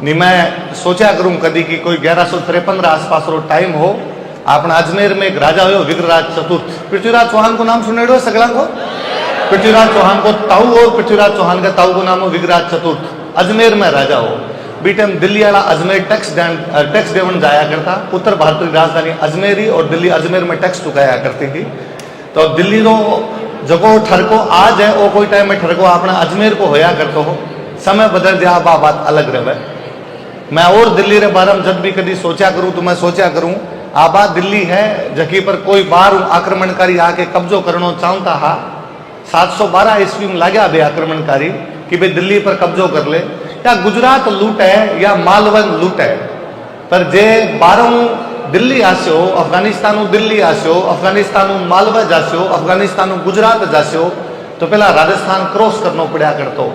नहीं मैं सोचा करूं कदी कि कोई 1153 आसपास रो टाइम हो। अपना अजमेर में एक राजा हो विग्रहराज चतुर्थ। पृथ्वीराज चौहान को नाम सुनेड़ो सगला को। पृथ्वीराज चौहान को ताऊ और पृथ्वीराज चौहान का ताऊ को नाम हो विग्रहराज चतुर्थ। अजमेर में राजा हो बीटे में दिल्ली वाला अजमेर टैक्स देवन जाया करता। उत्तर भारत की राजधानी अजमेरी और दिल्ली अजमेर में टैक्स चुकाया करती थी। तो दिल्ली रो जगो ठरको आज है वो कोई टाइम में ठरको अपना अजमेर को होया करते हो। समय बदल जाए बात अलग रहे। मैं और दिल्ली रे बारे में जब भी कभी सोचा करूं तो मैं सोचा करूं आबाद दिल्ली है जकी पर कोई बार आक्रमणकारी आके कब्जो करना चाहता हा। 712 ईस्वी में लगा बे आक्रमणकारी कि बे दिल्ली पर कब्जो कर ले या गुजरात लूट है या मालवन लूट है। पर जे बारों दिल्ली आस्यो अफगानिस्तान दिल्ली आस्यो अफगानिस्तान मालवा जास्यो अफगानिस्तान गुजरात जास्यो तो पहला राजस्थान क्रॉस करना पड़ा करतो।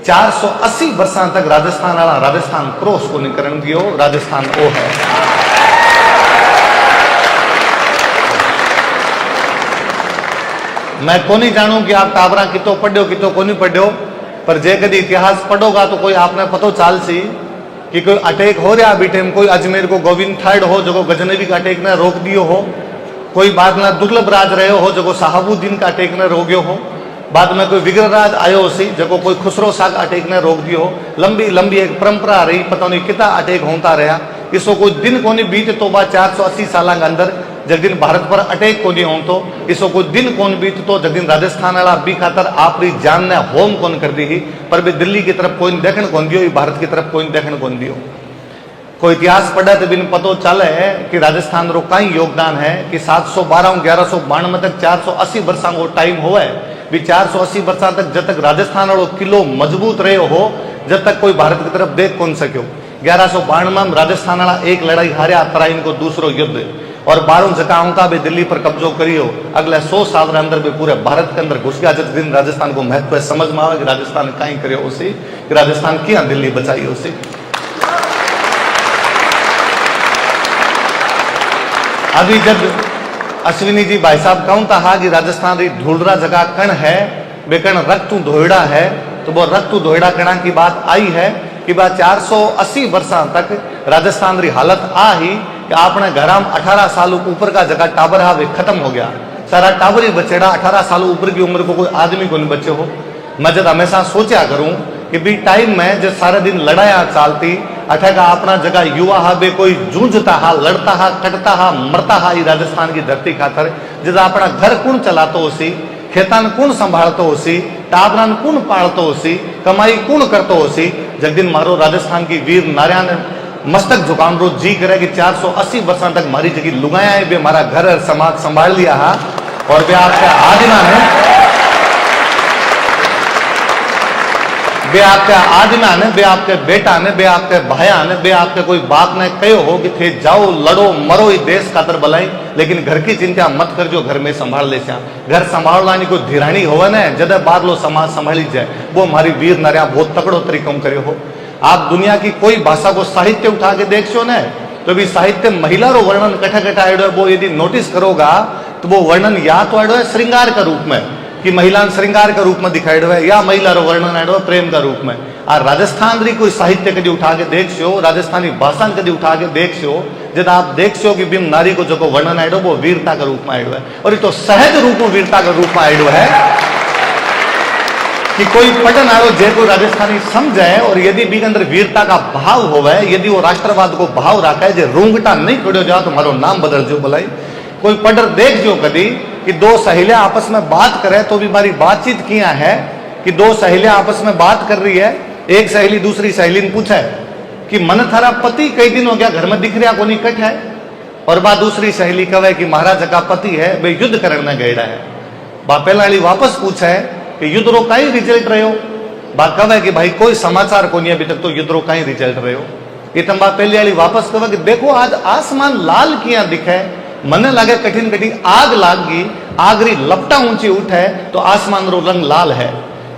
480 वर्षा तक राजस्थान वाला राजस्थान क्रॉस को निकरण दियो। राजस्थान वो है। मैं को नहीं जानू कि आप टाबरा कितो पढ़ो कितो को नहीं पढ़ो। पर जे कभी इतिहास पढ़ोगा तो कोई आपने पतो चाल सी कि कोई अटैक हो रहा बीटे में कोई अजमेर को गोविंद थाइड हो जो गजनवी का अटैक ने रोक दियो हो। कोई बाद में दुर्लभ राज रहे हो जो साहबुद्दीन का अटैक ने रोक्यो हो। बाद में कोई विग्रहराज आयो सी जो कोई खुसरो शाह का अटैक ने रोक दियो हो। लंबी लंबी एक परंपरा रही पता नहीं कितना अटैक होता रहा। इसको कोई दिन को नहीं बीत तो 480 साल के अंदर जब दिन भारत पर अटैक को नहीं हो तो इसको कोई दिन कौन बीत तो जब दिन राजस्थान वाला भी खातर आपरी जान ने होम कौन कर दी ही। पर भी दिल्ली की तरफ कोई देखण कौन दियो भारत की तरफ कोई देखण कौन दियो। कोई इतिहास पढ़ा तो बिन पतो चले है कि राजस्थान रो कई योगदान है कि 712 1192 तक 480 वर्षा को टाइम हुआ है। भी 480 वर्षा तक जब तक राजस्थान वालों किलो मजबूत रहे हो जब तक कोई भारत की तरफ देख कौन सक्यो। 1192 में राजस्थान वाला एक लड़ाई हारा तराइन को दूसरो युद्ध और 12 जगहों का भी दिल्ली पर कब्जो करियो। अगले 100 साल के अंदर भी पूरे भारत के अंदर घुस गया। जिस दिन राजस्थान को महत्व समझ में आवे कि राजस्थान कहीं करियो उसी कि राजस्थान क्या दिल्ली बचाई उसी। अभी जब अश्विनी जी भाई साहब कहूं था कि राजस्थान री ढूलरा जगह कण है वे कण रक्तु धोइड़ा है तो वो रक्तु धोइड़ा कणा की बात आई है कि 480 वर्षा तक राजस्थान री हालत आ ही कि आपने घर में 18 साल ऊपर का जगह टाबर हा वे खत्म हो गया। सारा टाबर ही बचेड़ा। 18 साल ऊपर की उम्र को कोई आदमी को नहीं बचे हो। मैं जब हमेशा सोचा करूं कि भी टाइम में जब सारा दिन लड़ाया चालती अठा का अपना जगह युवा हा बे कोई जूझता हा लड़ता हा कटता हा मरता हा राजस्थान की धरती खातर जब अपना घर कौन चलातो होसी खेतान कौन संभालतो होसी टाबरान कौन पालतो होसी कमाई कौन करतो होसी। जब दिन मारो राजस्थान की वीर नारिया ने मस्तक झुकान रो जी करे कि 480 वर्षा तक मारी जगह लुगाया है बे मारा घर और समाज संभाल लिया हा। और बे आपके आदिमा ने बे आपके आदिमा ने बे आपके बेटा ने बे आपके भाया ने बे आपके कोई बाप ने कहो हो कि थे जाओ लड़ो मरो ही देश खातर भलाई लेकिन घर की चिंता मत कर जो घर में संभाल ले श्या। घर संभालना कोई धिराणी होवे ना जब बाद लो समाज संभाली जाए वो हमारी वीर नारिया बहुत तकड़ो तरीकों करे हो। आप दुनिया की कोई भाषा को साहित्य उठा के देखो ना तो भी साहित्य महिला रो वर्णन कठा कठा आयो है। वो यदि नोटिस करोगा तो वो वर्णन या तो आयो है श्रृंगार का रूप में कि महिला श्रृंगार का रूप में दिखाई है या महिला रो वर्णन आयो प्रेम का रूप में। आ राजस्थान री कोई साहित्य कभी उठा के देखो राजस्थानी भाषा कभी उठा के देखो जब आप देखो कि बिम नारी को जो वर्णन आयो वो वीरता का रूप में आयो है। और ये तो सहज रूप में वीरता का रूप में आयो है कि कोई पटन आयो जे कोई राजस्थानी समझे और यदि भी अंदर वीरता का भाव होवे यदि वो राष्ट्रवाद को भाव रखे जे रूंगटा नहीं खड़ो जाओ तो मारो नाम बदल जो भलाई। कोई पढ़र देख जो कभी कि दो सहेलियां आपस में बात करे तो भी हमारी बातचीत किया है कि दो सहेलियां आपस में बात कर रही है। एक सहेली दूसरी सहेली ने पूछा है कि मन थारा पति कई दिन हो गया घर में दिख रहा को नहीं कट है। और बात दूसरी सहेली कहे कि महाराज का पति है वे युद्ध करने गएड़ा है। बा पहला वाली वापस पूछा है कि युद्ध रो कई रिजल्ट रहे हो। बा कहे कि भाई कोई समाचार को नहीं अभी तक तो युद्ध रो कई रिजल्ट रहे हो। इतम बा पहली वाली वापस कहे कि देखो आज आसमान लाल किया दिखे मने लगे कठिन कठिन आग लाग गई आग री लपटा ऊंची उठे तो आसमान रो रंग लाल है।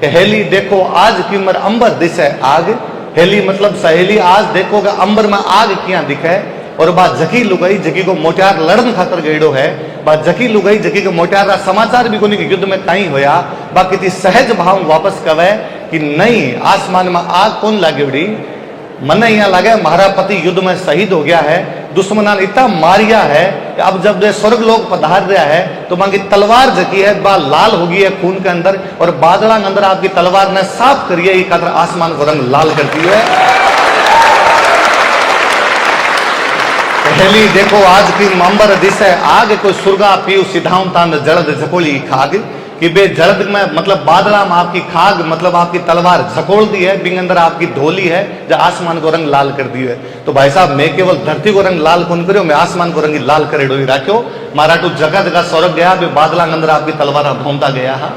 हेली देखो आज की उम्र अंबर दिशे आग हेली मतलब सहेली आज देखोगे अंबर में आग किया दिखे। और बात जकी लुगाई जकी को मोटियार लड़न खातर गईड़ो है। बात जकी लुगाई जकी को मोटियार समाचार भी कोनी कि युद्ध में कहीं होया। बाकी सहज भाव वापस कवे कि नहीं आसमान में आग कौन लागे बड़ी मने यहाँ लगे महारा पति युद्ध में शहीद हो गया है, दुश्मना ने इतना मारिया है कि अब जब दे स्वर्ग लोग पधार रहा है तो मांगी तलवार जकी है बा लाल हो गई है खून के अंदर, और बादलों के अंदर आपकी तलवार ने साफ करिए, ये खातर आसमान को रंग लाल करती है। पहली देखो आज की मांबर दिशा आग कोई सुरगा पीऊ सिधाऊं तान जड़द झकोली खाग, कि बे जड़द में मतलब बादला में आपकी खाग मतलब आपकी तलवार झकोल दी है, बिंग अंदर आपकी धोली है जो आसमान को रंग लाल कर दी है। तो भाई साहब मैं केवल धरती को रंग लाल कौन करो, मैं आसमान को रंग लाल करे डोई राख्यो, मारा टू जगह जगह स्वर्ग गया, बे बादला के अंदर आपकी तलवार घूमता गया हा।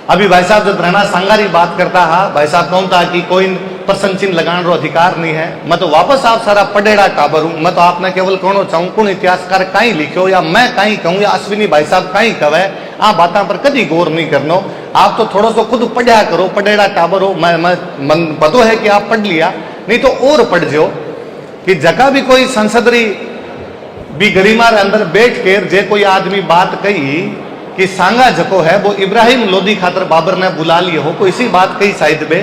अभी भाई साहब जब रहना संगारी बात करता हा, भाई साहब कहूं था कि कोई प्रश्न चिन्ह लगाने रो अधिकार नहीं है। मैं तो वापस आप सारा पढ़ेड़ा टाबर हूं, मैं तो आपने केवल कहना चाहूं कौन इतिहासकार कहीं लिखो या मैं कहीं कहूं या अश्विनी भाई साहब कहीं कहे, आ बातों पर कभी गौर नहीं करनो। आप तो थोड़ा सा खुद पढ़ा करो, पढ़ेड़ा टाबर हो, मैं पता है कि आप पढ़ लिया, नहीं तो और पढ़ जो कि जगह भी कोई संसदरी भी गरिमा रे अंदर बैठ कर जे कोई आदमी बात कही कि सांगा जको है वो इब्राहिम लोदी खातर बाबर ने बुला लिए हो, कोई इसी बात कही शायद बे,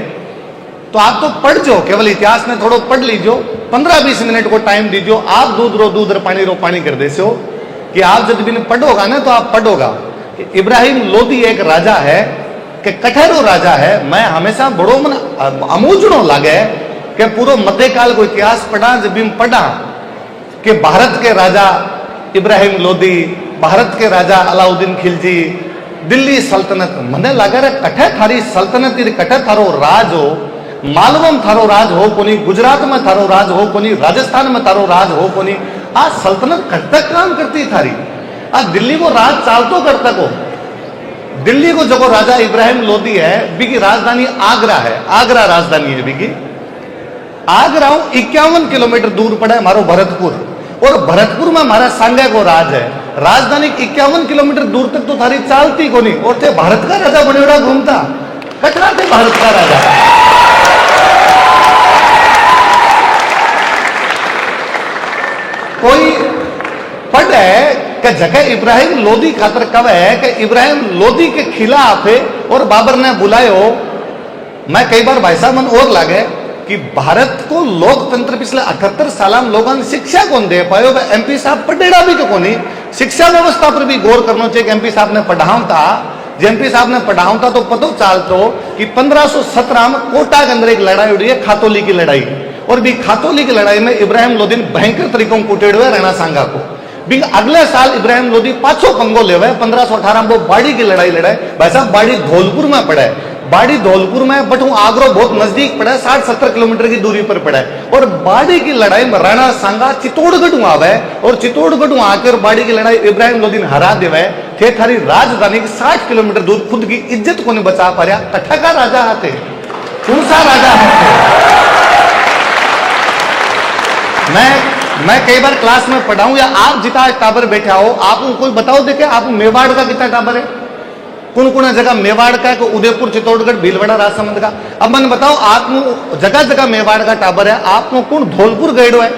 तो आप तो पढ़ जो, केवल इतिहास में थोड़ा पढ़ लीजो, 15-20 मिनट को टाइम दीजियो। आप दूध रो पानी कर देसो कि आप जब भी पढ़ोगा ना तो आप पढ़ोगा कि इब्राहिम लोदी एक राजा है कि कठेरो राजा है। मैं हमेशा बड़ो मन अमूजनो लागे कि पूरा मध्यकाल को इतिहास पढ़ा, जब भी पढ़ा कि भारत के राजा इब्राहिम लोदी, भारत के राजा अलाउद्दीन खिलजी, दिल्ली सल्तनत, मने लगे रे कठे थारी सल्तनत कठे थारो राज हो, मालवा में थारो राज हो कोनी, गुजरात में थारो राज हो कोनी, राजस्थान में थारो राज हो कोनी, आज सल्तनत कट काम करती थारी, आज दिल्ली को राज चालतो करता को। दिल्ली को जो राजा इब्राहिम लोदी है बिकी राजधानी आगरा है, आगरा राजधानी है बिकी। आगरा 51 किलोमीटर दूर पड़ा है मारो भरतपुर, और भरतपुर में हमारा सांगा को राज है। राजधानी 51 किलोमीटर दूर तक तो थारी चालती को नहीं, और थे भारत का राजा बनेड़ा घूमता, कटरा थे भारत का राजा। कोई पढ़े कि जगह इब्राहिम लोदी खातर कब है कि इब्राहिम लोदी के खिलाफ है और बाबर ने बुलायो। मैं कई बार भाई साहब मन और लागे कि भारत को लोकतंत्र पिछले 78 साल में लोगों ने शिक्षा कौन दे पायो, एमपी साहब पढ़ेड़ा भी तो कोनी, शिक्षा व्यवस्था पर भी गौर करना चाहिए कि एमपी साहब ने पढ़ाऊं था, एमपी साहब ने पढ़ाऊं था तो पता चालतो कि 1517 में कोटा के अंदर एक लड़ाई उड़ी है, खातोली की लड़ाई, और भी खातोली की लड़ाई में इब्राहिम लोदी भयंकर तरीकों में कुटेड़ हुए रहना सांगा को। भी अगले साल इब्राहिम लोदी 500 पंगो ले हुए, 1518 में वो बाड़ी की लड़ाई लड़ाए। भाई साहब बाड़ी धौलपुर में पड़ा है, बाड़ी धौलपुर में, बट आगरा बहुत नजदीक पड़ा है, 60-70 किलोमीटर की दूरी पर पड़ा है। और बाड़ी की लड़ाई में राणा सांगा चित्तौड़गढ़ आवे, और चित्तौड़गढ़ आकर बाड़ी की लड़ाई इब्राहिम लोदी ने हरा देवे थे। थारी राजधानी 60 किलोमीटर दूर, खुद की इज्जत को नहीं बचा पा रहा, कट्ठा का राजा हाथे, कौन सा राजा हाथे। मैं कई बार क्लास में पढ़ाऊं या आप जितना टाबर बैठा हो, आप कोई बताओ देखे आप मेवाड़ का कितना टाबर है, कौन कौन जगह मेवाड़ का, उदयपुर, चित्तौड़गढ़, भीलवाड़ा, राजसमंद का। अब मैंने बताओ आप जगह जगह मेवाड़ का टाबर है, आप कौन धौलपुर गए है,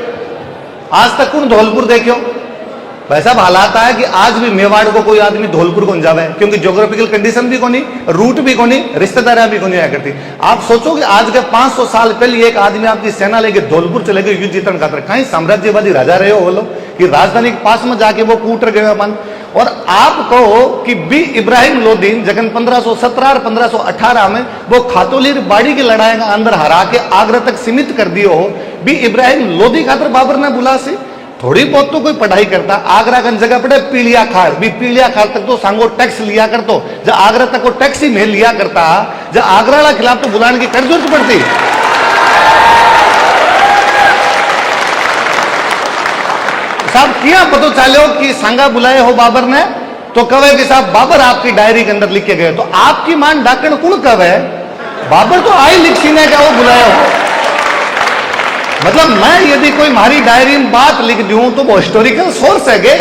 आज तक कौन धौलपुर देखियो। वैसा हालात है कि आज भी मेवाड़ को कोई आदमी धौलपुर को जावे, क्योंकि ज्योग्राफिकल कंडीशन भी कोनी, रूट भी कोनी, रिश्तेदारियां भी कोनी आया करती। आप सोचो कि आज के 500 साल पहले एक आदमी आपकी सेना लेके धौलपुर चले गए युद्ध जीतन खातर, कहीं साम्राज्यवादी राजा रहे हो बोलो कि राजधानी के पास में जाके वो कूट गए मन। और आप कहो कि बी इब्राहिम लोदीन जगन 1517 और 1518 में वो खातोली बाड़ी की लड़ाई का अंदर हरा के आगरा तक सीमित कर दियो हो, बी इब्राहिम लोदी खातर बाबर ने बुला से थोड़ी बहुत तो कोई पढ़ाई करता। आगरा का जगह पड़े पीलिया खाड़, भी पीलिया खाड़ तक तो सांगो टैक्स लिया कर, तो जब आगरा तक वो टैक्स ही में लिया करता, जब आगरा के खिलाफ तो बुलाने की कर जरूरत पड़ती। साहब क्या पता चलो कि सांगा बुलाए हो बाबर ने, तो कवे कि साहब बाबर आपकी डायरी के अंदर लिख के गए, तो आपकी मान डाकण कौन कवे, बाबर तो आई लिख सीने का वो बुलाया हो। मतलब मैं यदि कोई हमारी डायरी में बात लिख दूं तो वो हिस्टोरिकल सोर्स है गे,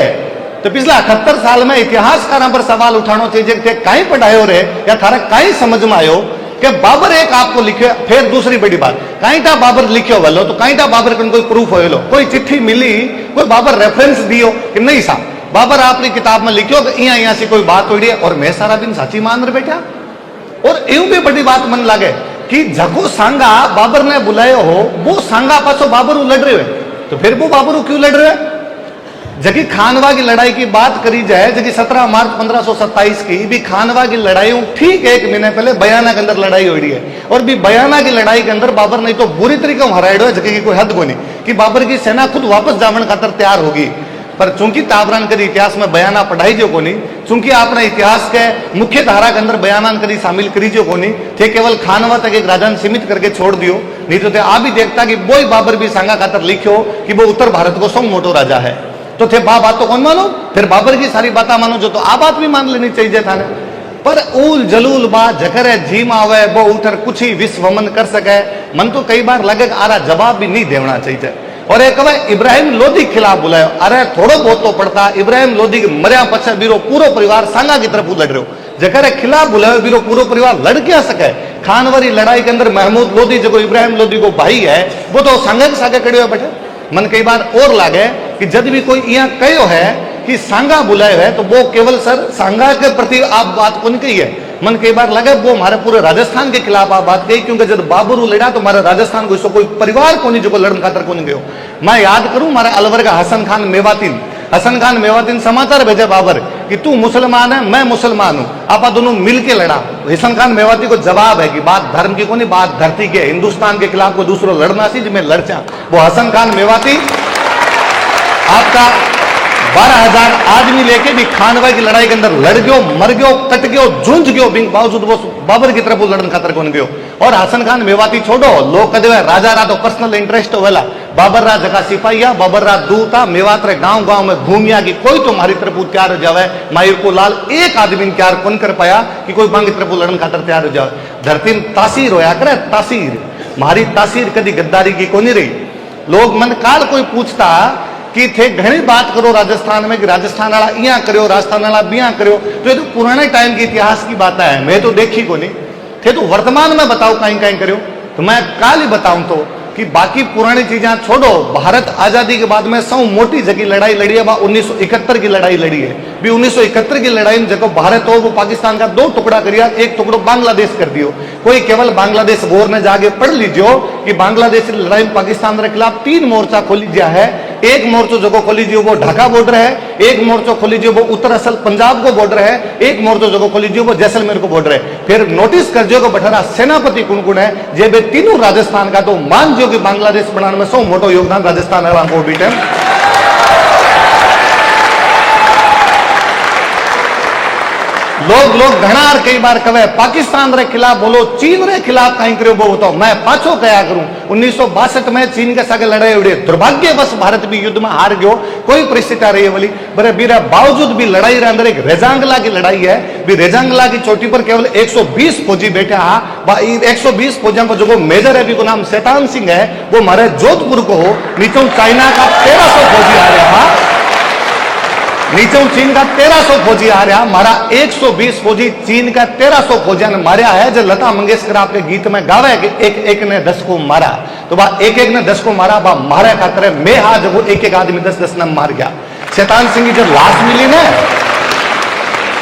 तो पिछले 78 साल में इतिहासकारों पर सवाल उठाना चाहिए कि कहीं पढ़ायो रे या थारा कहीं समझ में आयो कि बाबर एक आपको लिखे। फिर दूसरी बड़ी बात, कहीं था बाबर लिखो वालो, तो कहीं था बाबर को कोई प्रूफ हो लो, कोई चिट्ठी मिली, कोई बाबर रेफरेंस दियो कि नहीं साहब बाबर आपने किताब में लिखो कि यहाँ से कोई बात हो रही है और मैं सारा दिन साची मान रहे बैठा। और यूं भी बड़ी बात मन लगे कि जको सांगा बाबर ने बुलायो हो वो सांगा पासो बाबर लड़ रहे हो, तो फिर वो बाबर क्यों लड़ रहे हैं? जबकि खानवा की लड़ाई की बात करी जाए, जबकि 17 मार्च 1527 की भी खानवा की लड़ाई ठीक एक महीने पहले बयाना के अंदर लड़ाई हो रही है, और भी बयाना की लड़ाई के अंदर बाबर ने तो बुरी तरीके हराइड है, जबकि कोई हद को नहीं कि बाबर की सेना खुद वापस जावन खातर तैयार होगी। पर चूंकि ताबरान कभी इतिहास में बयाना पढ़ाई जो को नहीं, चूंकि आपने इतिहास के मुख्य धारा के अंदर बयानान कभी शामिल करी जो को नहीं थे, केवल खानवा तक एक राजा ने सीमित करके छोड़ दियो, नहीं तो आ भी देखता कि वो बाबर भी सांगा खातर लिखो कि वो उत्तर भारत को सौ मोटो राजा है, तो थे बात तो कौन मानो, फिर बाबर की सारी बातें मानो जो, तो आ बात भी मान लेनी चाहिए था ने। पर उल जलूल बा जकर झीम आवे वो उठर कुछ ही विश्व वमन कर सके, मन तो कई बार लगे आरा जवाब भी नहीं देना चाहिए। और एक इब्राहिम लोधी के खिलाफ बुलायो, अरे थोड़ो बहुत तो पड़ता, इब्राहिम लोधी के मरिया पछे बीरो पूरो परिवार सांगा की तरफ लड़ रहे हो, जकर खिलाफ बुलायो बीरो पूरो परिवार लड़ क्या सके। खानवारी लड़ाई के अंदर महमूद लोधी जो इब्राहिम लोधी को भाई है वो तो सांगा के सागे खड़े हुए बैठे। मन कई बार और लागे कि जब भी कोई यहाँ कहो है कि सांगा बुलाए है तो वो केवल सर सांगा के प्रति आप बात को नहीं कही है, मन कई बार लगे वो हमारे पूरे राजस्थान के खिलाफ आप बात कही, क्योंकि जब बाबर लड़ा तो हमारे राजस्थान को इसको कोई परिवार को नहीं जो लड़न खातर को नहीं गयो। मैं याद करूं हमारे अलवर का हसन खान मेवातीन समाचार भेजे बाबर कि तू मुसलमान है मैं मुसलमान हूं, आप दोनों मिलके लड़ा। हसन खान मेवाती को जवाब है कि बात धर्म की को नहीं, बात धरती के, हिंदुस्तान के खिलाफ को दूसरों लड़ना सी जिसमें लड़चा। वो हसन खान मेवाती आपका 12,000 आदमी लेके भी खानवा की लड़ाई के अंदर लड़ गयो, मर गयो, कट गयो, जूझ गयो, बिन बावजूद वो बाबर की तरफ लड़न खातर कौन गयो। और हसन खान मेवाती छोड़ो, लोग कदे राजा रा तो पर्सनल इंटरेस्ट होवेला, बाबर रा जगह सिपाहिया, बाबर रा दूता, मेवात रे गांव में घूमिया की कोई तो हमारी तरफ तैयार हो जावे। मायर को लाल एक आदमी तैयार कौन कर पाया कि कोई बांग की तरफ लड़न खातर तैयार हो जावे। धरती में तासीर होया करे, तासीर मारी तासीर कदी गद्दारी की को नहीं रही। लोग मन काल कोई पूछता कि थे घनी बात करो राजस्थान में कि राजस्थान वाला इया करो, राजस्थान वाला बिया करो, तो ये तो पुराने टाइम के इतिहास की बात है, मैं तो देखी को नहीं थे। तो वर्तमान में बताओ कहीं कहीं करो, तो मैं काल ही बताऊं तो कि बाकी पुरानी चीजें छोड़ो। भारत आजादी के बाद में सौ मोटी जगह लड़ाई लड़ी है, 1971 की लड़ाई लड़ी है। भी 1971 की लड़ाई में जब भारत हो वो पाकिस्तान का 2 टुकड़ा करिया, एक टुकड़ो बांग्लादेश कर दियो। कोई केवल बांग्लादेश वॉर ने जाके पढ़ लीजियो कि बांग्लादेश की लड़ाई में पाकिस्तान के खिलाफ 3 मोर्चा खोली दिया है। एक मोर्चो जो खोली जियो वो ढाका बॉर्डर है, एक मोर्चो खोली जियो वो उत्तर असल पंजाब को बॉर्डर है, एक मोर्चो जो खोली जियो वो जैसलमेर को बॉर्डर है। फिर नोटिस कर जो बठरा सेनापति कौन कौन है, जे बे तीनों राजस्थान का, तो मान जो कि बांग्लादेश बनाने में सौ मोटो योगदान राजस्थान को बीटे। लोग घना कई बार कहे पाकिस्तान रे खिलाफ बोलो, चीन रे खिलाफ कहीं करो वो बताओ। मैं पाछो कया करूं, 1962 में चीन के साथ लड़ाई उड़े, दुर्भाग्य बस भारत भी युद्ध में हार गयो, कोई परिस्थिति रही बोली बरे बीरा बावजूद भी लड़ाई रे अंदर एक रेजांगला की लड़ाई है। भी रेजांगला की चोटी पर केवल 120 फौजी बैठा है, 120 फौजियों को जो मेजर है भी को नाम शैतान सिंह है, वो हमारे जोधपुर को हो। नीचे चाइना का 1300 फौजी आ रहा, नीचे चीन का 1300 फौजी आ रहा, मारा 120 फौजी चीन का 1300 फौजिया ने मारा है। जो लता मंगेशकर आपके गीत में गावे कि एक एक ने 10 को मारा, तो बा एक एक ने 10 को मारा, बा मारे खातर मैं हा जब वो एक एक आदमी 10-10 ने मार गया। शैतान सिंह की जब लाश मिली ना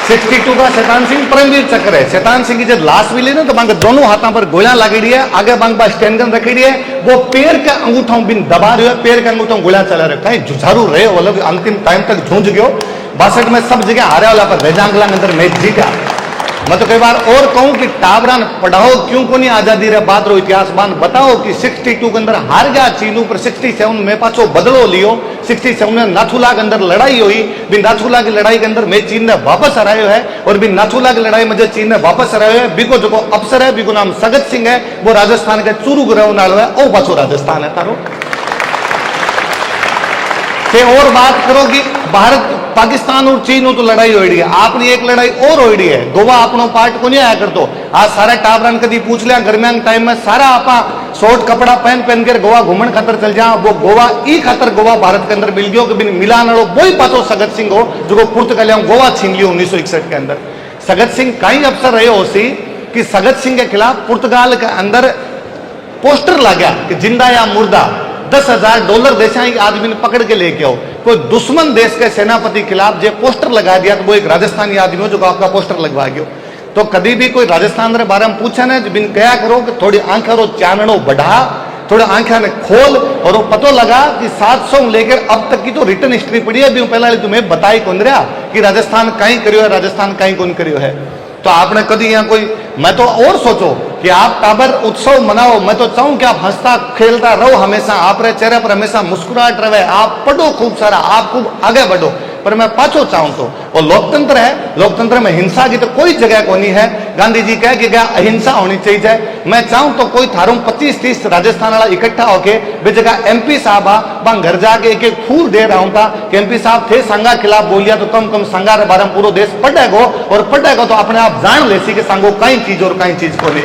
62 का शैतान सिंह परमवीर चक्र है। शैतान सिंह की जब लाश मिली ना तो बांग दोनों हाथों पर गोलियां लगेड़ी है, आगे बांग बा स्टैंड गन रखेड़ी है, वो पैर के अंगूठों बिन दबा रहे हो, पैर के अंगूठों गोलियां चला रहे, कहीं जुझारू रहे वो लोग अंतिम टाइम तक झूंझ गयो। 62 में सब जगह हारे वाला पर रेजांगला के अंदर मैच जीता। मैं तो कई बार और कहूं कि टाबरान पढ़ाओ क्यों को नहीं आजादी रे बात रो इतिहास बान बताओ कि 62 के अंदर हार गया चीन पर, 67 में पाछो बदलो लियो। 67 में नाथुला के अंदर लड़ाई हुई, भी नाथुला की लड़ाई के अंदर मैं चीन ने वापस हरायो है, और भी नाथुला की लड़ाई में जो चीन ने वापस हरायो है, बिको जो अफसर है बिको नाम सगत सिंह है, वो राजस्थान के चूरू ग्रह नालो है, ओ पाछो राजस्थान है तारो। और बात करो कि भारत पाकिस्तान और चीन तो लड़ाई हो रही है, आपने एक लड़ाई और हो रही है, गोवा अपनो पार्ट को नहीं आया कर दो। आज सारे टाबरन कभी पूछ लिया गर्मियां टाइम में सारा आपा शॉर्ट कपड़ा पहन कर गोवा घूमन खातर चल जा, वो गोवा ई खातर गोवा भारत के अंदर मिल गयो कि मिलान वालों वही पाछो सगत सिंह हो जो पुर्तगालियों गोवा छीन लियो 1961 के अंदर। सगत सिंह कई अफसर रहे हो सी कि सगत सिंह के खिलाफ पुर्तगाल के अंदर पोस्टर लगा कि जिंदा या मुर्दा, $10,000 देशा आदमी ने पकड़ के लेके आओ। कोई दुश्मन देश के सेनापति खिलाफ जो पोस्टर लगा दिया तो वो एक राजस्थानी आदमी हो जो आपका पोस्टर लगवा गयो। तो कभी भी कोई राजस्थान रे बारे में पूछे ना बिन कया करो कि थोड़ी आंखें रो चाननो बढ़ा, थोड़ा आंखें ने खोल और वो पतो लगा कि 700 लेकर अब तक की तो रिटर्न हिस्ट्री पड़ी है। अभी पहला तुम्हें बताई कौन रहा कि राजस्थान कहीं करियो है, राजस्थान कहीं कौन करियो है। तो आपने कभी यहाँ कोई, मैं तो और सोचो कि आप टाबर उत्सव मनाओ, मैं तो चाहूं कि आप हंसता खेलता रहो हमेशा, आप रे चेहरे पर हमेशा मुस्कुराहट रहे, आप पढ़ो खूब सारा, आप खूब आगे बढ़ो। पर मैं पाछो चाहूं तो वो लोकतंत्र है, लोकतंत्र में हिंसा की तो कोई जगह को नहीं है। गांधी जी कह कि क्या अहिंसा होनी चाहिए। मैं चाहूं तो कोई थारों 25-30 राजस्थान वाला इकट्ठा होके बे जगह एमपी साहब आ घर जाके एक एक फूल दे रहा हूं था कि एमपी साहब थे संघा खिलाफ बोलिया तो कम कम संघा के बारे में पूरा देश पढ़ेगो, और पढ़ेगो तो अपने आप जान लेसी कि संघो कई चीज और कई चीज को नहीं।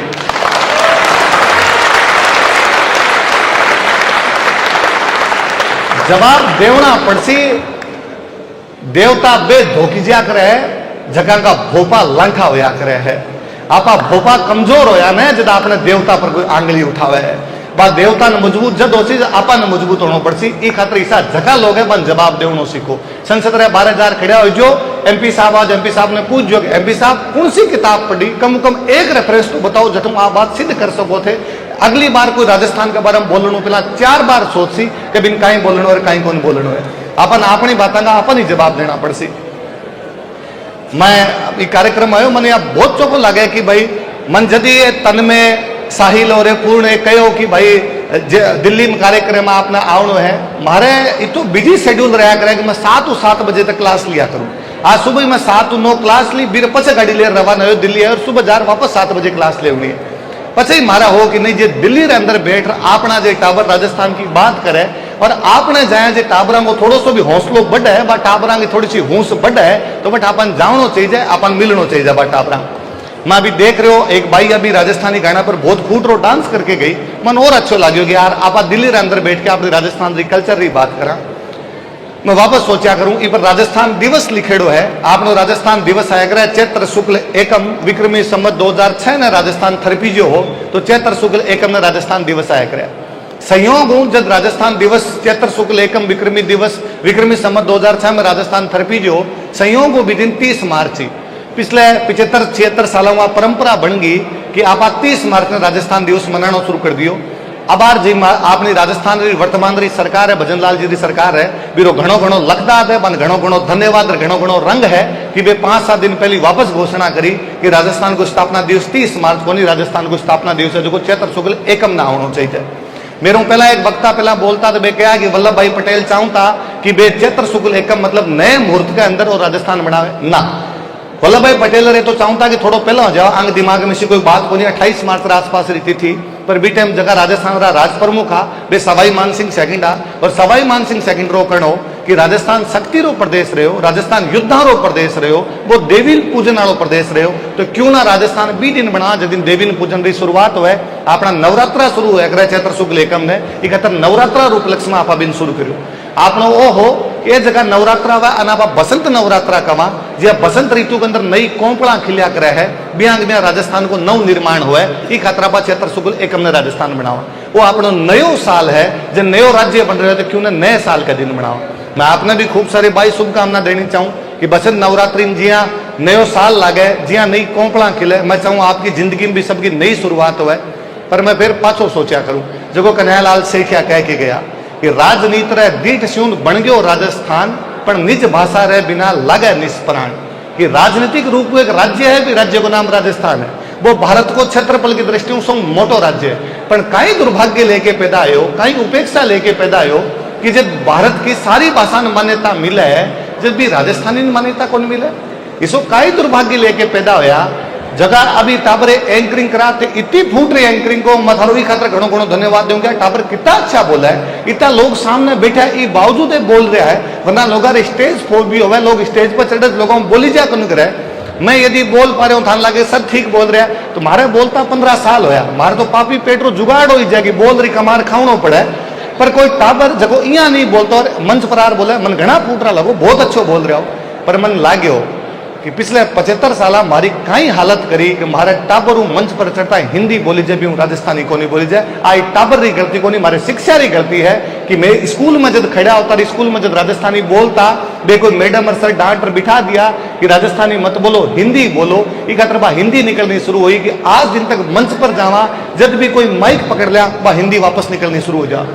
जवाब देवना पड़सी। देवता बे धोखिजिया करे है, जगह का भोपा लंका होया करे है। आपा भोपा कमजोर होया ने जब आपने देवता पर कोई आंगली उठावे है, बा देवता ने मजबूत जद होसी आपा ने मजबूत होना पड़सी। ई खातर ईसा जगह लोग है बन जवाब देवनो सीखो। संसद रे 12,000 खड़ा हो जो एमपी साहब आज एमपी साहब ने पूछ जो कि एमपी साहब कौन सी किताब पढ़ी, कम कम एक रेफरेंस तो बताओ जब तुम आप बात सिद्ध कर सको थे। अगली बार कोई राजस्थान के बारे में बोलनो पहला 4 बार सोच सी कि बिन कहीं बोलनो और कहीं कौन बोलनो है। अपन अपनी बातों का अपन ही जवाब देना पड़सी। मैं कार्यक्रम आयो मैंने आप बहुत चौको लगे कि भाई मन जदी तन में साहिल और पूर्ण कहो कि भाई दिल्ली में कार्यक्रम आपने आवनो है, मारे इतो बिजी शेड्यूल रहा करे कि मैं 7 बजे तक क्लास लिया करूं। आज सुबह मैं 7-9 क्लास ली, बीर पचे गाड़ी ले रवाना हो दिल्ली है और सुबह जार वापस 7 बजे क्लास ले है। पचे मारा हो कि नहीं जे दिल्ली रे अंदर बैठ अपना जे टाबर राजस्थान की बात करे और आपने जाए जे टाबरा को थोड़ो सो भी हौसलो बढ़े है, बा टाबरा की थोड़ी सी हूस बढ़े है तो बट अपन जानो चाहिए, अपन मिलनो चाहिए बा टाबरा। मैं अभी देख रहे हो एक भाई अभी राजस्थानी गाना पर बहुत फूट रो डांस करके गई, मन और अच्छो लगे कि यार आप दिल्ली रे अंदर बैठ के अपनी राजस्थान की कल्चर की बात करा। मैं वापस सोचा करूं इ पर राजस्थान दिवस लिखेड़ो है। आपनो राजस्थान दिवस आया करे चैत्र शुक्ल एकम विक्रमी संवत 2006 ने राजस्थान थरपीजो हो तो चैत्र शुक्ल एकम ने राजस्थान दिवस आया करे। संयोग हूं जब राजस्थान दिवस चैत्र शुक्ल एकम विक्रमी दिवस विक्रमी संवत 2006 में राजस्थान थरपीजो संयोग हो दिन 30 मार्च। पिछले 75-76 सालों में परंपरा बन गई कि आप 30 मार्च ने राजस्थान दिवस मनाना शुरू कर दियो। अब जी आपनी राजस्थान री वर्तमान री सरकार है, भजनलाल जी की सरकार है, बीरो घणो घणो लखदाद है, बन घणो घणो धन्यवाद, घणो घणो रंग है कि वे 5-7 दिन पहले वापस घोषणा करी कि राजस्थान को स्थापना दिवस 30 मार्च को नहीं, राजस्थान को स्थापना दिवस है जो चैत्र शुक्ल एकम ना होना चाहिए। मेरे पहला एक वक्ता पहला बोलता तो वे कहा कि वल्लभ भाई पटेल चाहता कि वे चैत्र शुक्ल एकम मतलब नए मुहूर्त के अंदर और राजस्थान बनावे ना। वल्लभ भाई पटेल रे तो चाहता कि थोड़ा पहला हो जाओ, आंग दिमाग में से कोई बात को नहीं। 28 मार्च के आसपास रीति थी पर बी टाइम जगह राजस्थान रा राज प्रमुख आ वे सवाई मानसिंह सेकंड आ और सवाई मानसिंह सेकंड रो करणो कि राजस्थान शक्ति रो प्रदेश रहे हो, राजस्थान युद्धा रो प्रदेश रहे हो, वो देवी पूजन वालों प्रदेश रहे हो, तो क्यों ना राजस्थान 20 दिन बना जिस दिन देवी पूजन की शुरुआत हो अपना नवरात्रा शुरू है चैत्र शुक्ल एकम ने इकहत्तर नवरात्रा रूपलक्ष्य में आप बिन शुरू करो। आपनो ओ हो ये जगह नवरात्रा वा अना बसंत नवरात्रा कमा जे बसंत ऋतु के अंदर नई कोंपड़ा खिलिया करे है बियांग बिया राजस्थान को नव निर्माण हुआ है। खतरा चैत्र शुक्ल एकम ने राजस्थान बनावा वो अपनो नयो साल है जब नयो राज्य बन रहे हो तो क्यों ना नए साल का दिन बनाओ। मैं आपने भी खूब सारी बाई शुभकामना देनी चाहूँ कि बसंत नवरात्रि में जिया नयो साल लागे, जिया नई कोंपड़ा खिले, मैं चाहूँ आपकी जिंदगी में भी सबकी नई शुरुआत हो। पर मैं फिर पाछो सोचा करूँ जो कन्हैयालाल सेठिया कह के गया कि राजनीति रे दीठ स्यूंद बन गयो राजस्थान पर निज भाषा रे बिना लगे निष्प्राण। कि राजनीतिक रूप में एक राज्य है भी राज्य को नाम राजस्थान है, वो भारत को क्षेत्रफल की दृष्टि से मोटो राज्य है पर कई दुर्भाग्य लेके पैदा आयो, कई उपेक्षा लेके पैदा आयो कि जब भारत की सारी भाषा ने मान्यता मिले है जब भी राजस्थानी मान्यता कौन मिले, इसको कई दुर्भाग्य लेके पैदा होया। जगह अभी टाबरे एंकरिंग करा थे इतनी फूट रही एंकरिंग को मैं थारो खातर घणो घणो धन्यवाद दूंगा। टाबर कितना अच्छा बोला है, इतना लोग सामने बैठा है बावजूद बोल रहा है, वरना लोग स्टेज फोर भी हो लोग स्टेज पर चढ़े लोगों बोली जा कौन करे। मैं यदि बोल पा रहा हूँ थान लगे सब ठीक बोल रहा है तो मारे बोलता 15 साल होया, मारे तो पापी पेटरो जुगाड़ हो जाएगी बोल रही कमार खावनो पड़े। पर कोई टाबर जगो इं नहीं बोलता और मंच पर आर बोले मन घना फूट रहा लगो बहुत अच्छो बोल रहा हो पर मन लाग्यो कि पिछले 75 साल मारी कई हालत करी कि मारे टाबरू मंच पर चढ़ता है हिंदी बोली जाए भी हूँ राजस्थानी को नहीं बोली जाए। आई टाबर री गलती को नहीं, मारे शिक्षा री गलती है कि मैं स्कूल में जब खड़ा होता स्कूल में जब राजस्थानी बोलता बे कोई मैडम और सर डांट पर बिठा दिया कि राजस्थानी मत बोलो हिंदी बोलो, ये खातर बा हिंदी निकलनी शुरू हुई कि आज दिन तक मंच पर जावा जब भी कोई माइक पकड़ लिया बा हिंदी वापस निकलनी शुरू हो जा।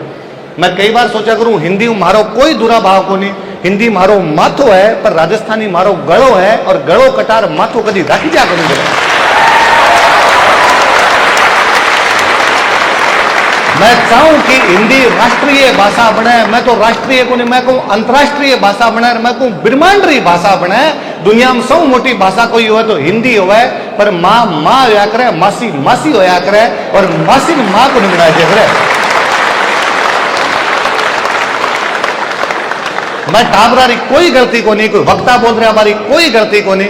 मैं कई बार सोचा करूं हिंदी मारो कोई दुरा भाव को नहीं, हिंदी मारो माथो है पर राजस्थानी मारो गड़ो है और गड़ो कटार माथो कदी राखी जा करूं। मैं चाहूं कि हिंदी राष्ट्रीय भाषा बने, मैं तो राष्ट्रीय को नहीं मैं कहूं अंतरराष्ट्रीय भाषा बने, मैं कहूं ब्रह्मांडरी भाषा बने। दुनिया में सौ मोटी भाषा कोई हो तो हिंदी हो, पर माँ माँ होया करे, मासी मासी होया करे और मासी माँ को नहीं बनाया करे। मैं टाबरा री कोई गलती को नहीं, कोई वक्ता बोल रहा हमारी कोई गलती को नहीं,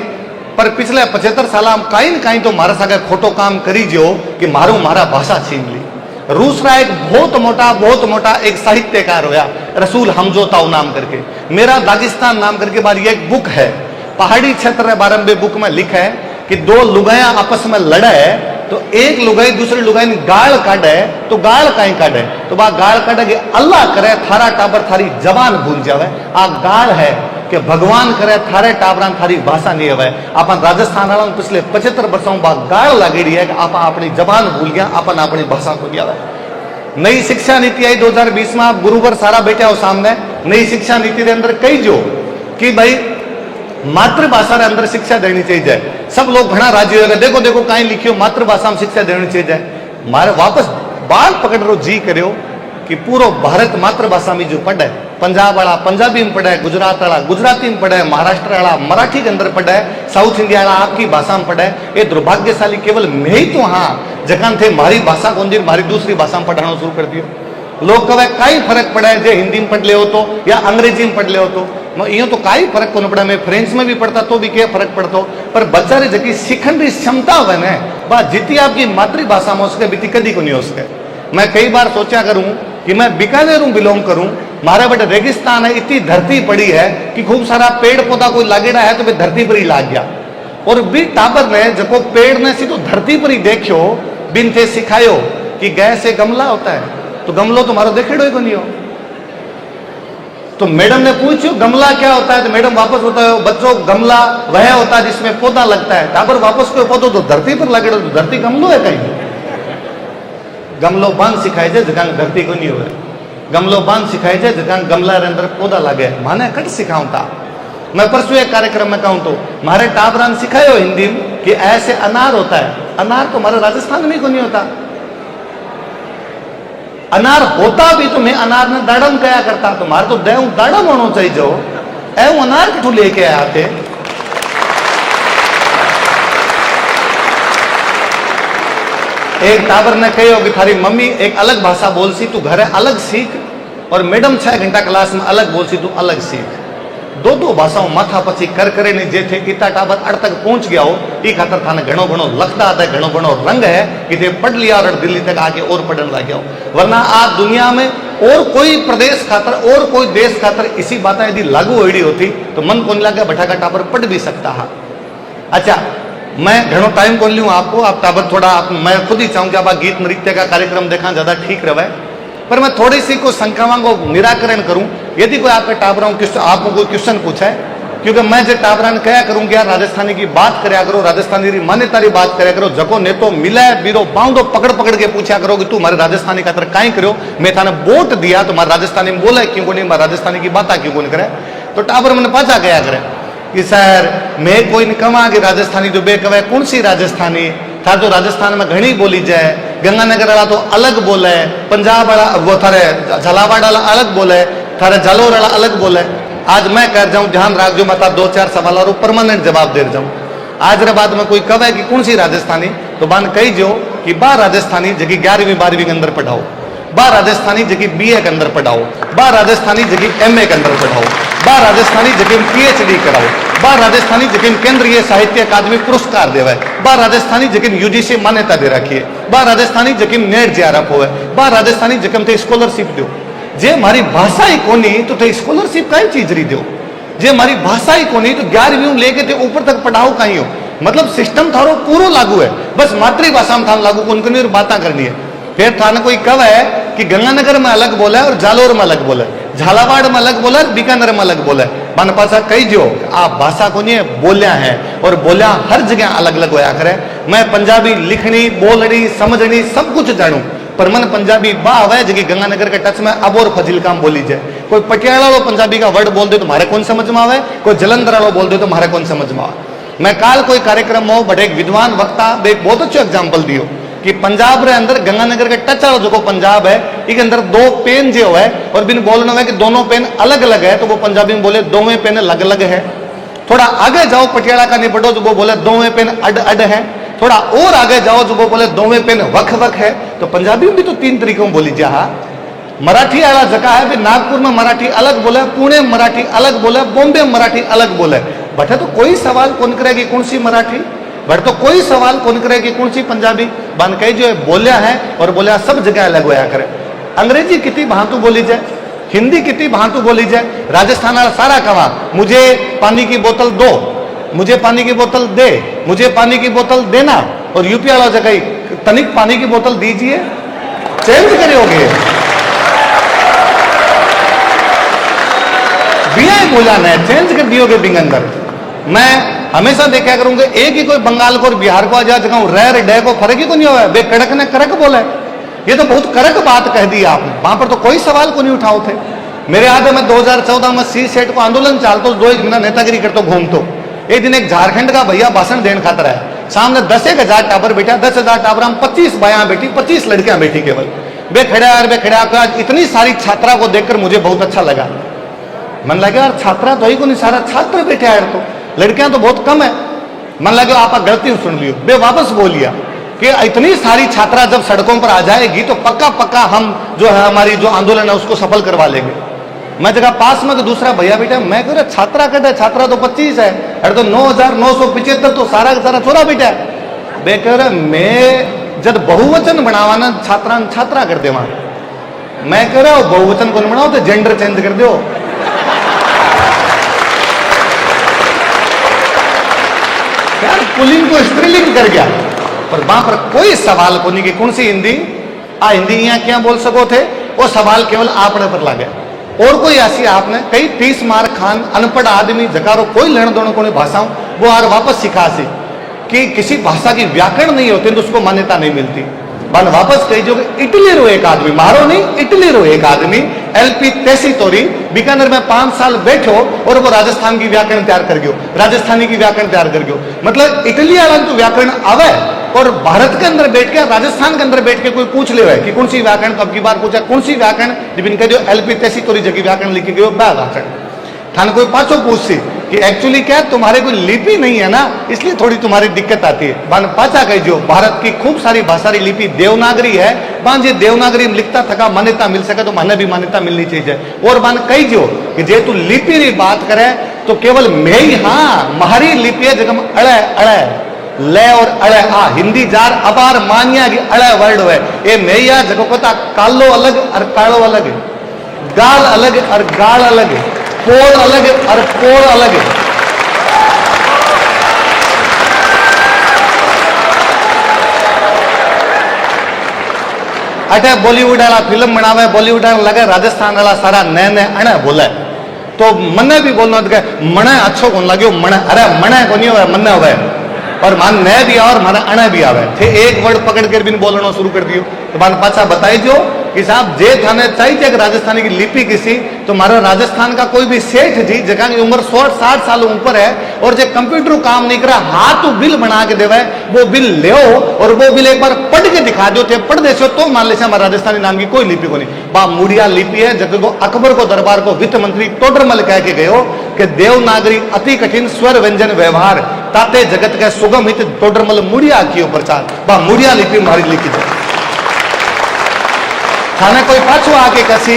पर पिछले 75 साल कहीं न कहीं तो मारा सागे खोटो काम करी जो कि मारू मारा भाषा छीन ली। रूसरा एक बहुत मोटा एक साहित्यकार होया रसूल हमजोताऊ नाम करके, मेरा दागिस्तान नाम करके बारी एक बुक है, पहाड़ी क्षेत्र के बारे में बुक में लिखा है कि दो लुगाया आपस में लड़े तो एक लुगाई दूसरी लुगाई ने गाल काटे तो गाल कहीं काटे तो बा गाल काटे कि अल्लाह करे थारा टाबर थारी जबान भूल जावे। आ गाल है कि भगवान करे थारे टाबरा थारी भाषा नहीं हवे। अपन राजस्थान वाला पिछले 75 वर्षों बाद गाल लगेड़ी है कि आप अपनी जबान भूल गया, अपन अपनी भाषा को लिया। नई शिक्षा नीति आई 2020 में, आप गुरुवर सारा बैठा हो सामने। नई शिक्षा नीति के अंदर कही जो कि भाई मातृभाषा के अंदर शिक्षा देनी चाहिए। सब लोग घना राजी होगा, देखो देखो कहीं लिखियो मातृभाषा में शिक्षा देनी चाहिए। मारे वापस बाल पकड़ रो जी करो कि पूरा भारत मातृभाषा में जो पढ़े, पंजाब वाला पंजाबी में पढ़े, गुजरात वाला गुजराती में पढ़े, महाराष्ट्र वाला मराठी के अंदर पढ़े, साउथ इंडिया वाला आपकी भाषा में पढ़े। ये दुर्भाग्यशाली केवल मैं ही तो हाँ जगह थे मारी भाषा कौन जी मारी दूसरी भाषा में पढ़ाना शुरू कर दियो। लोग कहे कई फर्क पड़ा है जे हिंदी में पढ़ ले हो तो या अंग्रेजी में पढ़ ले हो तो यो तो कई फर्क को पड़ा। मैं फ्रेंच में भी पढ़ता तो भी क्या फर्क पड़ता, पर बच्चा री जकी सीखन की क्षमता हुए न बा जितनी आपकी मातृभाषा में हो सके बीती कदी को नहीं हो सके। मैं कई बार सोचा करूं कि मैं बीकानेर बिलोंग करूं, मारे बटे रेगिस्तान है, इतनी धरती पड़ी है कि खूब सारा पेड़ पौधा कोई लागेड़ा है तो वे धरती पर ही लाग गया। और बी टाबर ने जब पेड़ ने सीधो धरती पर ही देखो बिन थे सिखायो कि गैस से गमला होता है तो गमलो तुम्हारा देखेड़ो को नहीं हो। तो मैडम ने पूछो गमला क्या होता है तो मैडम वापस होता है बच्चों गमला वह होता है जिसमें पौधा लगता है। टाबर वापस कोई पौधो तो धरती पर लगेड़ो तो धरती गमलो है कहीं। गमलो बांध सिखाए जाए जगह धरती को नहीं हुए, गमलो बांध सिखाए जाए जगह गमला के अंदर पौधा लगे। माने कट सिखाऊं था मैं परसों एक कार्यक्रम में कहूं तो मारे टाबरा ने सिखायो हिंदी में कि ऐसे अनार होता है। अनार तो हमारे राजस्थान में को नहीं होता, अनार होता भी तो मैं अनार ने दाड़म कया करता, तो मारे तो देव दाड़म होना चाहिए जो एवं अनार किठू लेके आते। एक टाबर ने कहो कि थारी मम्मी एक अलग भाषा बोल सी तू घरे अलग सीख और मैडम 6 घंटा क्लास में अलग बोल सी तू अलग सीख। दो भाषाओं माथा पची कर करे नहीं जे थे इतना टाबर अड़ तक पहुंच गया हो ई खातर थाने घणो घणो लगता आता है, घणो घणो रंग है कि ते पढ़ लिया और दिल्ली तक आके और पढ़ने लग गया हो। वरना आज दुनिया में और कोई प्रदेश खातर और कोई देश खातर इसी बातें यदि लागू होड़ी होती तो मन को नहीं लगा बैठा का टाबर पढ़ भी सकता है। अच्छा मैं घणो टाइम को लूँ आपको, आप टाबर थोड़ा मैं खुद ही चाहूँ कि आप गीत नृत्य का कार्यक्रम देखा ज्यादा ठीक रहे, पर मैं थोड़ी सी कुछ शंकाओं को निराकरण करूं। यदि कोई आपके टाबरों आपको कोई क्वेश्चन पूछा है, क्योंकि मैं जो टाबरा ने क्या करूं कि यार राजस्थानी की बात करया करो, राजस्थानी की मान्यता की बात करया करो, जको ने तो मिले बीरो बाउंडो पकड़ पकड़ के पूछा करो कि तू हमारे राजस्थानी का तरह काई करो, मैं थाने वोट दिया तो हमारे राजस्थानी में बोला क्यों को नहीं, हमारे राजस्थानी की बात क्यों को नहीं करे। तो टाबर मैंने पाचा गया करे कि सर मैं कोई नहीं कमा कि राजस्थानी जो बे कवे कौन सी राजस्थानी था, तो राजस्थान में घनी बोली जाए, गंगानगर वाला तो अलग बोले, पंजाब वाला वो थारे झालावाड़ वाला अलग बोले, थारे जालोर वाला अलग बोले। आज मैं कह जाऊं ध्यान रख जो मैं 2-4 सवालों परमानेंट जवाब दे जाऊं। आज रे बाद में कोई कहे कि कौन सी राजस्थानी तो बान कही जो कि बा राजस्थानी जगह 11वीं-12वीं के अंदर पढ़ाओ, बा राजस्थानी जगह BA के अंदर पढ़ाओ, बा राजस्थानी जगह MA के अंदर पढ़ाओ, बा राजस्थानी जगह PhD कराओ, बा राजस्थानी जगह केंद्रीय साहित्य अकादमी पुरस्कार देवे, बा राजस्थानी जगह UGC मान्यता दे रखी है, बा राजस्थानी जगह नेट JRF होवे, बा राजस्थानी जगह थे स्कॉलरशिप दो। जे मारी भाषा ही कोनी तो थे स्कॉलरशिप कई चीज री दो। जे हमारी भाषा ही को नहीं तो 11वीं लेके थे ऊपर तक पढ़ाओ कहीं हो, मतलब सिस्टम थारो पूरा लागू है, बस मातृभाषा में थान लागू कौन और बातें करनी है। फिर थाने कोई कव है कि गंगानगर में अलग बोला है और जालोर में अलग बोला है, झालावाड़ में अलग बोला है, बीकानेर में अलग बोला है। मन पासा कही जो आप भाषा को नहीं बोलिया है और बोलिया हर जगह अलग अलग होया करे। मैं पंजाबी लिखनी बोलनी समझनी सब कुछ जानू, पर मन पंजाबी बाह है जगह गंगानगर के टच में अब और फजील काम बोली जाए। कोई पटियाला वालों पंजाबी का वर्ड बोल दे तो मारे कौन समझ में आवे, कोई जलंधर वालों बोल दे तो मारे कौन समझ में आवे। मैं काल कोई कार्यक्रम हो बट एक विद्वान वक्ता एक बहुत अच्छा एग्जाम्पल दियो कि पंजाब रे अंदर गंगानगर के टच वाला जो पंजाब है इसके अंदर दो पेन जो है और बिन बोलना है कि दोनों पेन अलग अलग है, तो वो पंजाबी में बोले दोवें पेन अलग अलग है। थोड़ा आगे जाओ पटियाला का निपटो जो वो बोले दोवें पेन अड अड है। थोड़ा और आगे जाओ जो वो बोले दोवें पेन वख वख है। तो पंजाबी में भी तो 3 तरीकों में बोली जा। मराठी वाला जगह है भी नागपुर में मराठी अलग बोले, पुणे में मराठी अलग बोले, बॉम्बे में मराठी अलग बोले। बटे तो कोई सवाल कौन करेगी कौन सी मराठी, बट तो कोई सवाल कौन करेगी कौन सी पंजाबी। बन कही जो बोलिया है और बोलिया सब जगह अलग होया करे। अंग्रेजी कितनी भांतु बोली जाए, हिंदी कितनी भांतु बोली जाए। राजस्थान वाला सारा कहा मुझे पानी की बोतल दो, मुझे पानी की बोतल दे, मुझे पानी की बोतल देना। और यूपी वाला जगह तनिक पानी की बोतल दीजिए, चेंज करोगे बिया ही बोला ना, चेंज कर दियोगे बिंग अंदर। मैं हमेशा देखा करूंगा एक ही कोई बंगाल को और बिहार को आ जा जगह रह डे को फर्क ही को नहीं हुआ। बे कड़क ने करक बोला है, ये तो बहुत करक बात कह दी आपने। वहां पर तो कोई सवाल को नहीं उठाओ थे। मेरे याद है मैं 2014 में सी सेट को आंदोलन चालतो 2 महीना नेतागिरी करतो घूमतो। एक दिन एक झारखंड का भैया भाषण देने खातर है, सामने 10,000 टावर बैठा, 10,000 टावर में 25 बायां बैठी, 25 लड़कियां बैठी केवल। बे खड़ा आज इतनी सारी छात्रा को देखकर मुझे बहुत अच्छा लगा। मन लगा यार छात्रा तो ही को नहीं, सारा छात्र बैठे यार, तो लड़कियां तो बहुत कम है। मन लगा आप गलती सुन लियो, बे वापस बोलिया कि इतनी सारी छात्रा जब सड़कों पर आ जाएगी तो पक्का पक्का हम जो है हमारी जो आंदोलन है उसको सफल करवा लेंगे। मैं जगह पास में तो दूसरा भैया बैठा, मैं कह रहा छात्रा कटे, छात्रा तो 25 है, अरे तो 9,975 तो सारा का सारा छोरा बैठा है। बे कह रहा मैं जब बहुवचन बनावाना छात्रा छात्रा कर दे वहां। मैं कह रहा बहुवचन कौन बनाओ तो जेंडर चेंज कर दो। यार पुलिंग को स्त्रीलिंग कर गया, पर वहां पर कोई सवाल को नहीं कि कौन सी हिंदी हिंदी यहाँ क्या बोल सको थे। वो सवाल केवल आपने पर लगे और कोई ऐसी आपने कई 30 मार खान अनपढ़ आदमी जकारो कोई लेन देन को भाषाओं वो आर वापस सिखा सी कि किसी भाषा की व्याकरण नहीं होती तो उसको मान्यता नहीं मिलती। बन वापस कही जो इटली रो एक आदमी, मारो नहीं इटली रो एक आदमी LP तेसी तोरी बीकानेर में 5 साल बैठो और वो राजस्थान की व्याकरण तैयार कर गयो, राजस्थानी की व्याकरण तैयार कर गयो। मतलब इटली वाला तो व्याकरण आवे और भारत के अंदर बैठ के राजस्थान के अंदर बैठ के कोई पूछ ले कि कौन सी व्याकरण, कब की बार पूछा कौन सी व्याकरण, जब इनका जो LP तेसी तोरी जगह व्याकरण लिखे गयो बा व्याकरण थाने कोई पाछो पूछ सी कि एक्चुअली क्या तुम्हारे कोई लिपि नहीं है ना, इसलिए थोड़ी तुम्हारी दिक्कत आती है। बान पाचा कही जो भारत की खूब सारी भाषारी लिपि देवनागरी है, बान जे देवनागरी में लिखता थका मान्यता मिल सके तो माने भी मान्यता मिलनी चाहिए। और बान कही जो कि जे तू लिपि री बात करे तो केवल मैं ही हाँ महारी लिपि है जगह अड़े अड़े ले और अड़े आ हिंदी जार अबार मानिया की अड़े वर्ड है ये मैया जगह को कालो अलग और कालो अलग, गाल अलग और गाल अलग, पोल अलग और पोल अलग। अटे बॉलीवुड वाला फिल्म बनावे, बॉलीवुड वाला लगे राजस्थान वाला सारा नए नए अणे बोले तो मने भी बोलना मने अच्छो कौन लगे मने, अरे मने को नहीं हुआ मने हुआ और मान नए भी और मारा अणे भी आवे थे। एक वर्ड पकड़ कर भी बोलना शुरू कर दियो तो मान पाछा बताई जो कि साहब जे थाने चाहिए कि राजस्थानी की लिपि किसी तो मारा राजस्थान का कोई भी सेठ जी जगह की उम्र 60 साल ऊपर है और जो कंप्यूटर काम नहीं करा हाथ बिल बना के देवे वो बिल ले और वो बिल एक बार पढ़ के दिखा दो थे, पढ़ दे तो मान ले हमारा राजस्थानी नाम की कोई लिपि को नहीं। बा मुड़िया लिपि है जगह को अकबर को दरबार को वित्त मंत्री टोडरमल कह के गयो कि देवनागरी अति कठिन स्वर व्यंजन व्यवहार ताते जगत के सुगम हित टोडरमल मुड़िया कियो प्रचार। बा मुड़िया लिपि मारी लिखी जाए थाने कोई पाछो आके कसी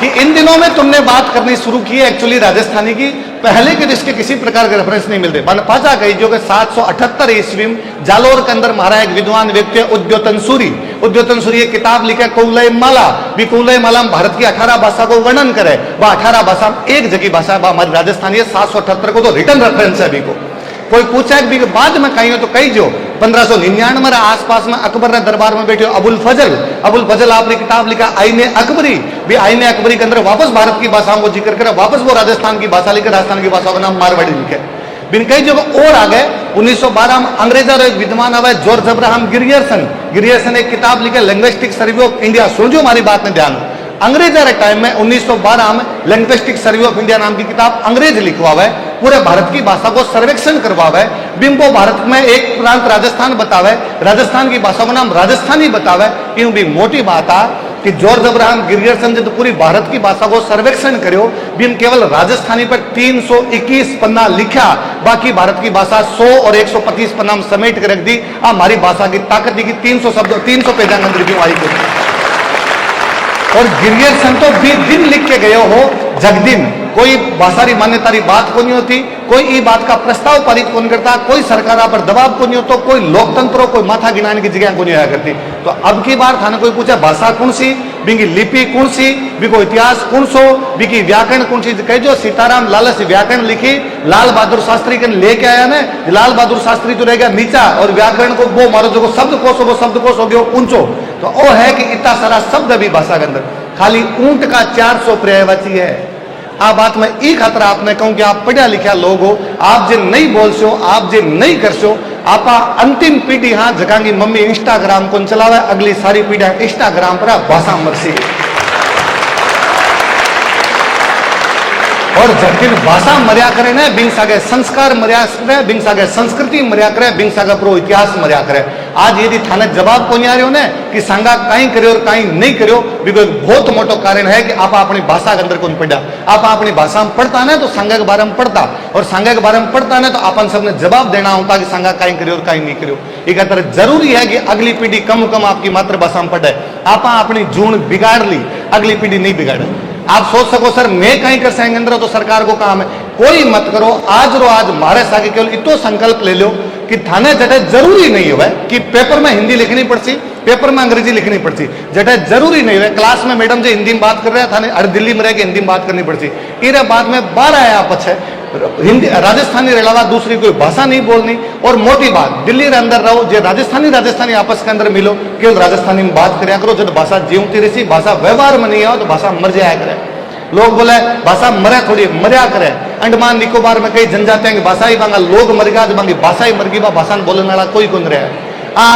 कि इन दिनों में तुमने बात करनी शुरू की है एक्चुअली राजस्थानी की, पहले के इसके किसी प्रकार के रेफरेंस नहीं मिलते। पाचा कही जो कि 778 ईस्वी में जालोर के अंदर हमारा एक विद्वान व्यक्ति है उद्योतन सूरी एक किताब लिखे कौलय माला, भी कौलय माला में भारत की 18 भाषा को वर्णन करे, वह 18 भाषा में एक जगह भाषा हमारी राजस्थानी है। 778 को तो रिटर्न रेफरेंस है अभी को। कोई पूछा कि बाद में कहीं हो तो कही जो 1599 आसपास में अकबर ने दरबार में बैठे अबुल फजल आपने किताब लिखा आईने अकबरी, भी आईने अकबरी के अंदर वापस भारत की भाषाओं को जिक्र करे, वापस वो राजस्थान की भाषा लिखे, राजस्थान की भाषाओं का नाम मारवाड़ी लिखे। बिन कई जगह और आ गए 1912 में अंग्रेजा एक विद्वान आवे जॉर्ज अब्राहम गिरियर्सन एक किताब लिखे लिंग्विस्टिक सर्वे ऑफ इंडिया। सुनजो हमारी बात में ध्यान, अंग्रेजा के टाइम में 1912 में लिंग्विस्टिक सर्वे ऑफ इंडिया नाम की किताब अंग्रेज लिखवावे, पूरे भारत की भाषा को सर्वेक्षण करवावे, बिंबो भारत में एक प्रांत राजस्थान बतावे, राजस्थान की भाषा का नाम राजस्थानी बतावे। यूं भी मोटी बात आ कि जॉर्ज अब्राहम गिरियर्सन जो पूरी भारत की भाषा को सर्वेक्षण करो, बिन केवल राजस्थानी पर 321 पन्ना लिखा, बाकी भारत की भाषा 100 और 125 पन्ना में समेट कर रख दी। हमारी भाषा की ताकत दी कि 300 शब्द 300 पेजा अंदर क्यों आई को। और गिरियर्सन तो भी दिन लिख के गए हो जगदिन, कोई भाषारी मान्यतारी बात को नहीं होती, कोई ई बात का प्रस्ताव पारित कौन करता, कोई सरकार पर दबाव को नहीं होता, कोई लोकतंत्र कोई माथा गिनाने की जगह को नहीं आया करती। तो अब की बार थाने कोई पूछा भाषा कौन सी, बिकी लिपि कौन सी, बिको इतिहास कौन सो, बिकी व्याकरण कौन सी, कह जो सीताराम लालच व्याकरण लिखी लाल बहादुर शास्त्री के लेके आया ना, लाल बहादुर शास्त्री तो रह गया नीचा और व्याकरण को वो मारो जो शब्दकोश हो, वो शब्दकोश हो गया ऊंचो। तो वो है कि इतना सारा शब्द अभी भाषा के अंदर खाली ऊंट का 400 पर्यायवाची है। आ बात में एक खतरा आपने कहूं कि आप पढ़ा लिखा लोग हो, आप जे नहीं बोल सो, आप जे नहीं कर सो, आपा अंतिम पीढ़ी हाँ जगह की मम्मी इंस्टाग्राम को चलावे, अगली सारी पीढ़ी इंस्टाग्राम पर भाषा मरसी। और जब दिन भाषा मर्या करे ना, बिंग सागे संस्कार मर्या करे, बिंग सागे संस्कृति मर्या करे, बिंग सागे प्रो इतिहास मर्या करे। आज यदि थाने जवाब को नहीं आ रहे हो ना कि सांगा कहीं करो और कहीं नहीं करो, बिको एक बहुत मोटो कारण है कि आप अपनी भाषा के अंदर कौन पढ़ा। आप अपनी भाषा में पढ़ता ना तो सांगा के बारे में पढ़ता, और सांगा के बारे में पढ़ता ना तो अपन सबने जवाब देना होता कि सांगा कहीं करो और कहीं नहीं करो। एक तरह जरूरी है कि अगली पीढ़ी कम कम आपकी मातृभाषा में पढ़े। आप अपनी जून बिगाड़ ली, अगली पीढ़ी नहीं बिगाड़े। आप सोच सको सर मैं कहीं कर सकेंगे अंदर, तो सरकार को काम है, कोई मत करो। आज रो आज मारे सागे केवल इतो संकल्प ले लो कि थाने जटे जरूरी नहीं हो कि पेपर में हिंदी लिखनी पड़ती, पेपर में अंग्रेजी लिखनी पड़ती, जटे जरूरी नहीं है क्लास में मैडम जो हिंदी में बात कर रहे हैं थाने अरे दिल्ली में रह के हिंदी में बात करनी पड़ती। इरे बाद में 12 है आपस है हिंदी राजस्थानी के अलावा दूसरी कोई भाषा नहीं बोलनी। और मोटी बात दिल्ली के अंदर रहो जो राजस्थानी आपस के अंदर मिलो, केवल राजस्थानी में बात कराया करो। जब भाषा जीवती रही, भाषा व्यवहार में नहीं आओ तो भाषा मर जाया करे। लोग बोले भाषा मरे थोड़ी मर्या करे। अंडमान निकोबार में कई जनजातियां की भाषा ही बांगा लोग मर गया, जो बांगी भाषा ही मर गई, भाषा बोलने वाला कोई कौन रहा।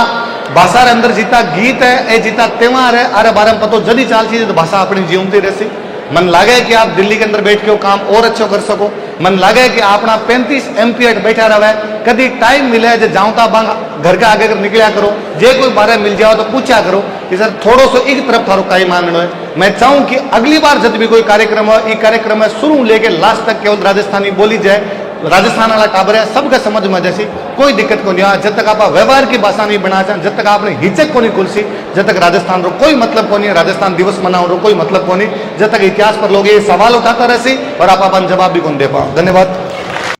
भाषा के अंदर जीता गीत है, ए जीता त्योहार है, अरे बारे में पतो जदी चाल चीज तो भाषा अपनी जीवती रहती। मन लागे कि आप दिल्ली के अंदर बैठ के काम और अच्छो कर सको, मन लागे कि अपना 35 MP बैठा रहे, कभी टाइम मिले जो जाऊता बांग घर के आगे कर निकलिया करो, जे कोई बारे मिल जाओ तो पूछा करो कि सर थोड़ो सो एक तरफ थारो कई मानना है। मैं चाहूं कि अगली बार जब भी कोई कार्यक्रम हो, ये कार्यक्रम में शुरू लेके लास्ट तक केवल राजस्थानी बोली जाए, राजस्थान वाला टाबर है सबके समझ में जैसी कोई दिक्कत को नहीं आ। जब तक आप व्यवहार की भाषा नहीं बना चाहे, जब तक आपने हिचक को नहीं खुलसी, जब तक राजस्थान रो कोई मतलब को नहीं, राजस्थान दिवस मनाओ रो कोई मतलब को नहीं, जब तक इतिहास पर लोग ये सवाल उठाता रहे और आप अपन जवाब भी कौन दे पाओ। धन्यवाद।